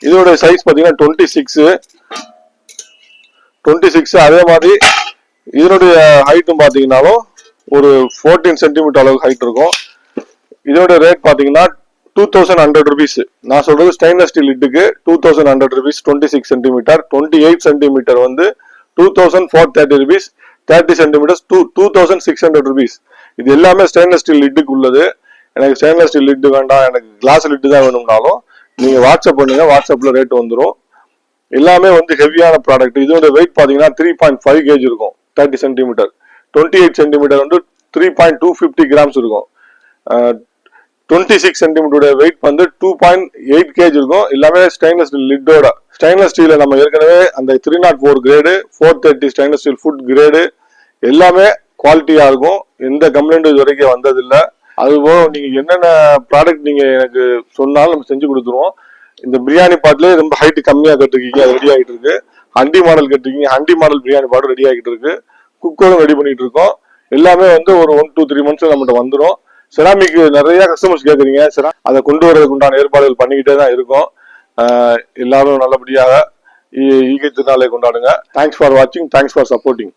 இதோட சைஸ் பாத்தீங்கன்னா 26. அதே மாதிரி இதனுடைய ஹைட்டும் பாத்தீங்கன்னாலும் ஒரு 14 சென்டிமீட்டர் அளவுக்கு ஹைட் இருக்கும். இதோட ரேட் பாத்தீங்கன்னா 2100 rupees. நான் சொல்றது ஸ்டெயின்லெஸ் ஸ்டீல் லிட்டுக்கு 2100 rupees. 26 சென்டிமீட்டர். 28 சென்டிமீட்டர் வந்து 2430 rupees. 30 centimetre 2600 rupees. இது எல்லாமே ஸ்டெயின்லெஸ் ஸ்டீல் லிட்டுக்கு உள்ளது. எனக்கு ஸ்டெயின்லெஸ் ஸ்டீல் லிட்டு வேண்டாம், எனக்கு கிளாஸ் லிட்டு தான் வேணும்னாலும் நீங்க வாட்ஸ்அப் பண்ணுங்க, வாட்ஸ்அப்ல ரேட் வந்துடும். எல்லாமே வந்து ஹெவியான ப்ராடக்ட். இதோட வெயிட் பாத்தீங்கன்னா 3.5 kg இருக்கும். 30 சென்டிமீட்டர். 28 சென்டிமீட்டர் வந்து 3.250 grams இருக்கும். 26 சென்டிமீட்டரோட வெயிட் வந்து 2.8 kg இருக்கும். எல்லாமே ஸ்டெயின்லெஸ் ஸ்டீல் லிட்டோட. ஸ்டெயின்லெஸ் ஸ்டீல நம்ம ஏற்கனவே அந்த 304 grade, 430 stainless steel food grade எல்லாமே குவாலிட்டியா இருக்கும். எந்த கம்ப்ளைண்ட் இது வரைக்கும் வந்ததில்லை. அதுபோக நீங்க என்னென்ன ப்ராடக்ட் நீங்க எனக்கு சொன்னாலும் நம்ம செஞ்சு கொடுத்துருவோம். இந்த பிரியாணி பாட்லயே ரொம்ப ஹைட் கம்மியா கட்டிருக்கீங்க, அது ரெடி ஆகிட்டு இருக்கு. ஹண்டி மாடல் கட்டிருக்கீங்க, ஹண்டி மாடல் பிரியாணி பாட் ரெடி ஆகிட்டு இருக்கு. குக்கரும் ரெடி பண்ணிட்டு இருக்கோம். எல்லாமே வந்து ஒரு 1-2-3 months நம்மகிட்ட வந்துடும். செராமிக் நிறைய கஸ்டமர்ஸ் கேட்குறீங்க, அதை கொண்டு வரதுக்கு உண்டான ஏற்பாடுகள் பண்ணிக்கிட்டே தான் இருக்கோம். எல்லாரும் நல்லபடியாக ஈகை திருநாளை கொண்டாடுங்க. தேங்க்ஸ் ஃபார் வாட்சிங், தேங்க்ஸ் ஃபார் சப்போர்ட்டிங்.